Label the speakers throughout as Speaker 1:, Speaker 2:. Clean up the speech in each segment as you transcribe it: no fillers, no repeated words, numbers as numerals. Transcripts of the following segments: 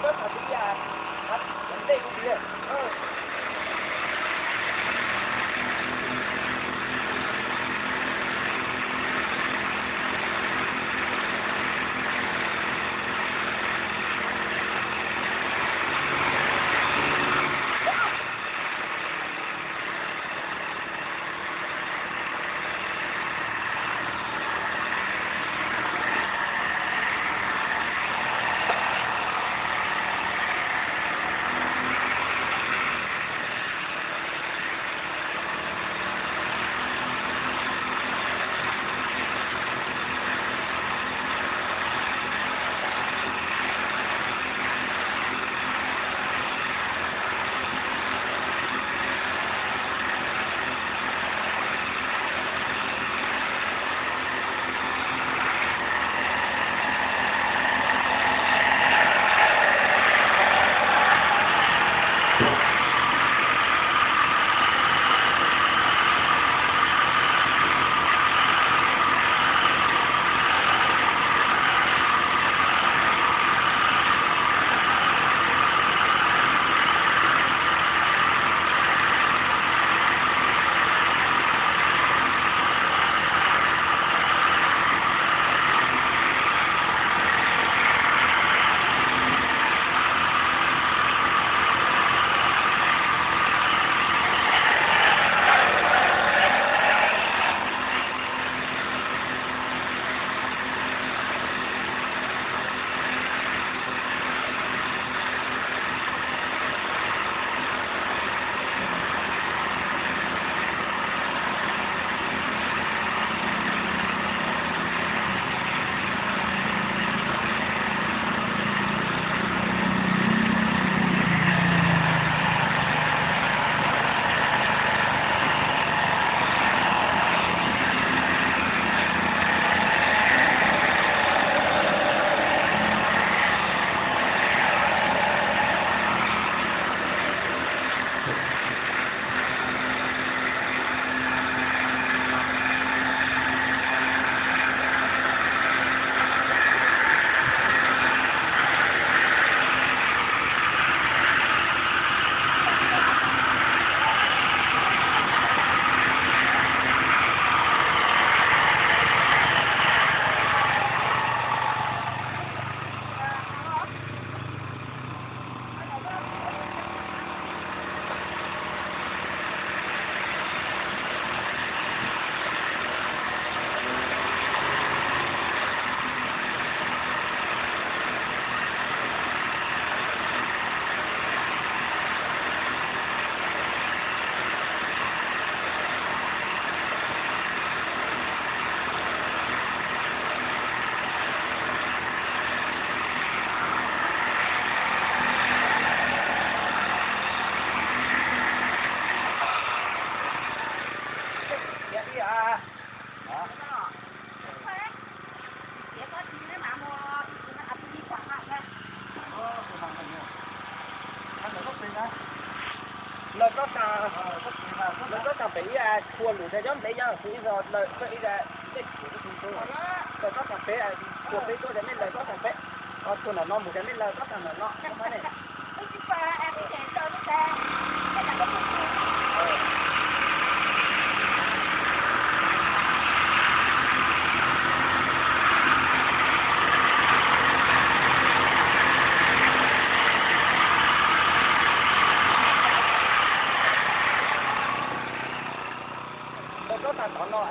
Speaker 1: bớt mà tí à vấn đề cũng được nó có bị cua lụt theo giống để cho thì rồi lời có ý là cái của chúng tôi rồi có cà phê cua phê tôi để mấy lời có cà phê tôi là nó một cái mấy lời có thằng là nó không phải này có thằng đó nó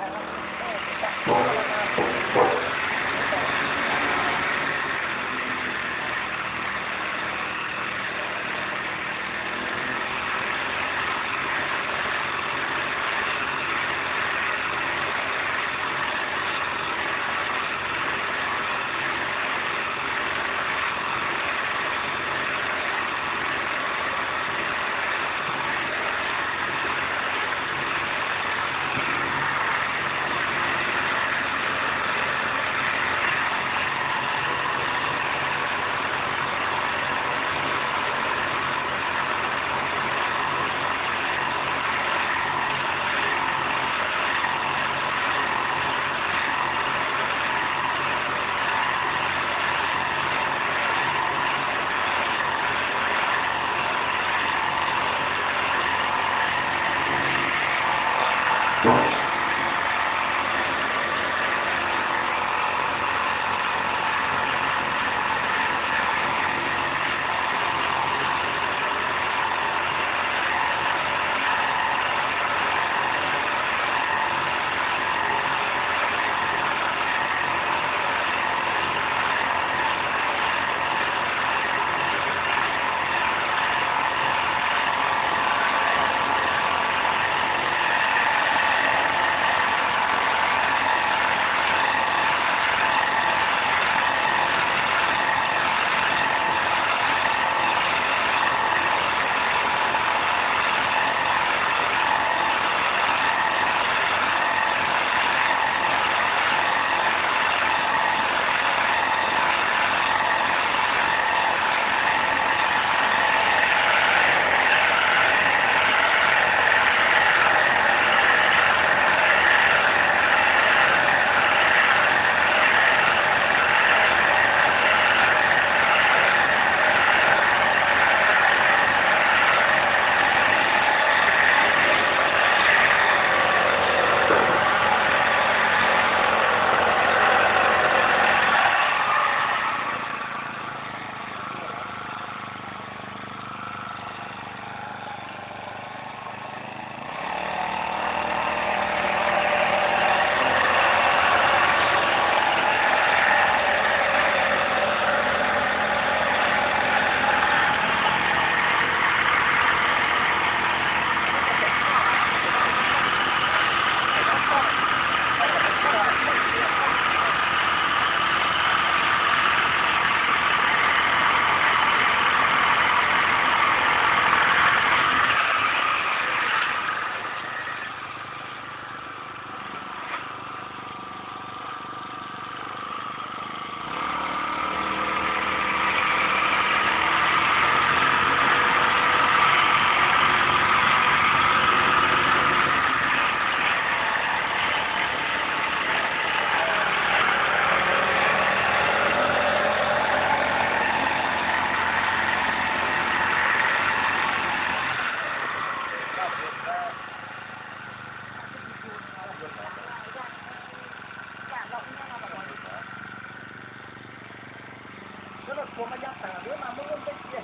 Speaker 1: cái nó thua mà giá cả đứa mà muốn bên kia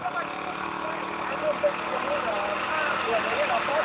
Speaker 1: các bạn phải luôn bên kia nữa là vừa đấy là tốt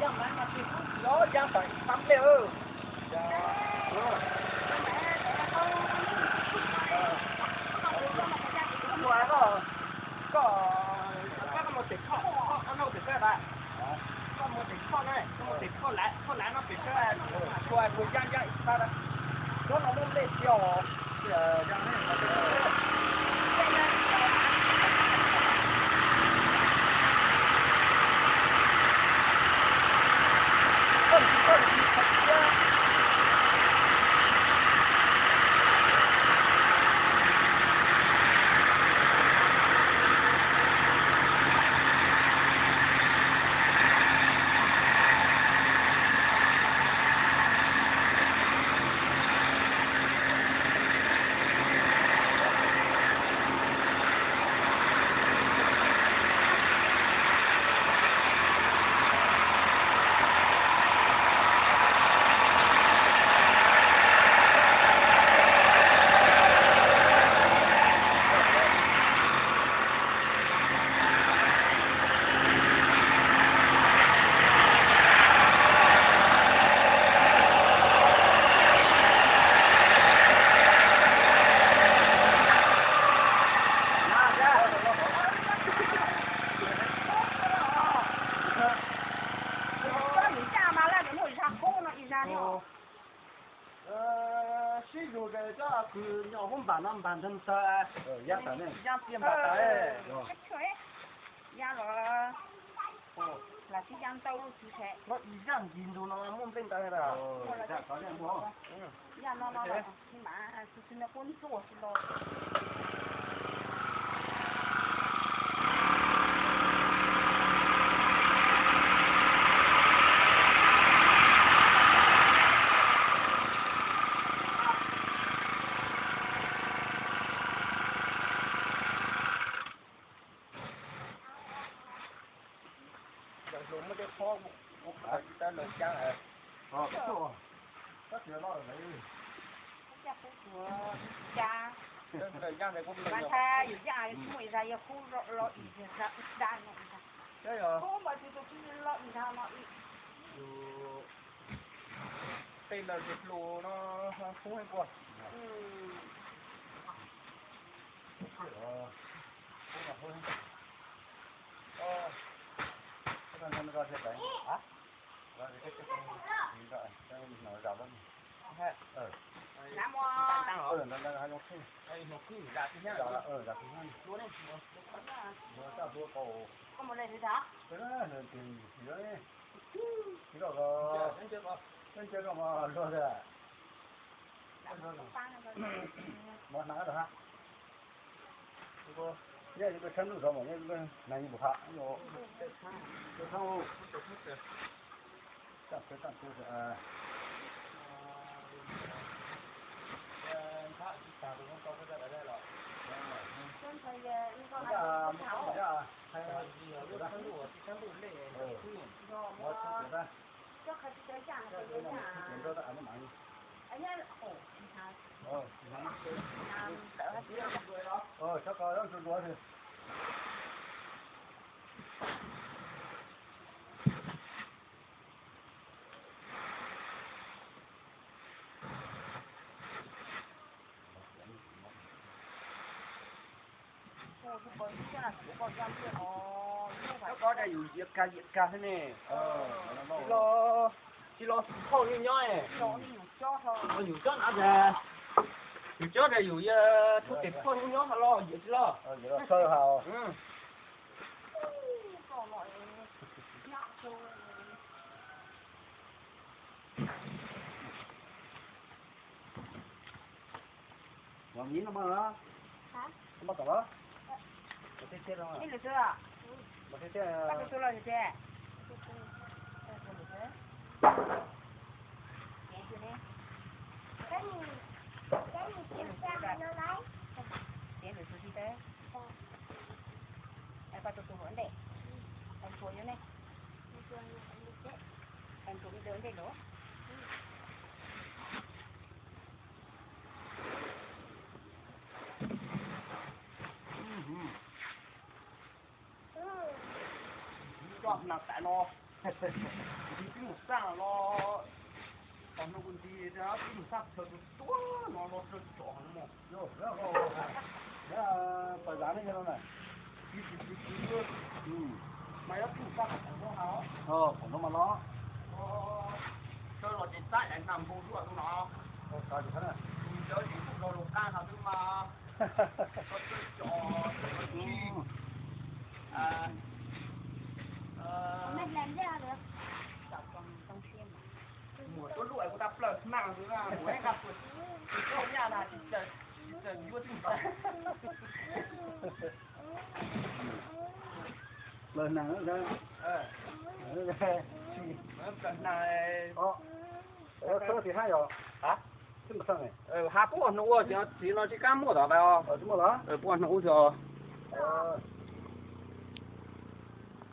Speaker 1: giang máy mà thì nó giang phải bấm đều ngoài có một tỷ kho nó một tỷ cái bạn có một tỷ kho này có một tỷ kho lái nó tỷ cái ngoài của giang giang sao đấy nó muốn lên chiều giang này sử dụng cái cho cứ nhỏ không bản thân sao giang phải này giang tiền bạc đấy
Speaker 2: giang rồi là cái giang tàu thì thế
Speaker 1: nó giang gì rồi nó muốn bên đây là giang có giang mua
Speaker 2: giang nó nhưng mà nó cũng tốt rồi
Speaker 1: rồi mới được kho một cái ta lời giang à cái chỗ các thứ nó ở đấy
Speaker 2: cha của cha
Speaker 1: lời giang này cũng được
Speaker 2: mà thayอยู่ยาช่วยอะไรคู่รออีกจะได้หน่อยค่ะ
Speaker 1: đấy rồi
Speaker 2: คู่มาที่ตัวที่รออีกทางรออีก
Speaker 1: đây là dịch lù nó không hay quá nó ra thiệt đấy hả ra cái rồi nó rào lắm
Speaker 2: Nam Mô
Speaker 1: nó hai một khi đây một khi ra thứ nhất ra thứ hai luôn đấy nó ra đua cầu
Speaker 2: có một lần nữa đó
Speaker 1: cái đó là tiền gì đó đấy cái đó là lên chơi mà lo rồi mà nãy rồi ha cô giờ cái chân nó rồi mà cái này một hạ nó cái thau chặt cái à tháo chặt được không có cái đây rồi
Speaker 2: trên thời nó có hai tháo
Speaker 1: hay nhiều cái thân đủ này rồi mà
Speaker 2: cho khách tới nhà là cái nhà
Speaker 1: cho ta ăn nó mạnh
Speaker 2: anh nhá ồ
Speaker 1: chắc có đó rồi rồi thì nó có cái gì ca thế này chỉ lo khâu như nhau này nhiều chó nào ra nhiều chó này nhiều thuốc tiệt khâu như nhau lo gì lo vậy là sơ hào
Speaker 2: còn mọi nhọ
Speaker 3: làm gì nó mà hả? Nó bắt đó. Một cái xe đó.
Speaker 2: Đi được chưa?
Speaker 3: Một cái xe.
Speaker 2: Bắt được chưa rồi chưa? Tiến được gì thế? Em bắt được vấn đề. Em thua như này. Em thua đi đến đây đó.
Speaker 1: chọn là tại nó thì cái một sang nó còn nó còn gì đó cái một sang chờ nó chọn nó một
Speaker 3: Rồi, đó phải dán lên cho nó này.
Speaker 1: mày nó cái một sang nó háo
Speaker 3: Còn nó mà nó.
Speaker 1: cho nó đến tại anh nằm vô ruộng nó
Speaker 3: Sao chứ thế này?
Speaker 1: chơi thì nó lục can nào nhưng mà nó cho
Speaker 2: Mình làm ra được. Chọn trong xuyên mà.
Speaker 1: mùa tôi lụi của ta plug mạng nữa là mùa hay gặp rồi không nhà là chỉ cần vua tình
Speaker 3: Lần nào nữa ra. Nữa ra.
Speaker 1: cần này
Speaker 3: Sơ thì hay rồi.
Speaker 1: hả
Speaker 3: Chứ mà sao này?
Speaker 1: hà bố nó chỉ nó chỉ cam mua đó phải không
Speaker 3: Chứ mà đó.
Speaker 1: bố nó cho
Speaker 3: Ờ.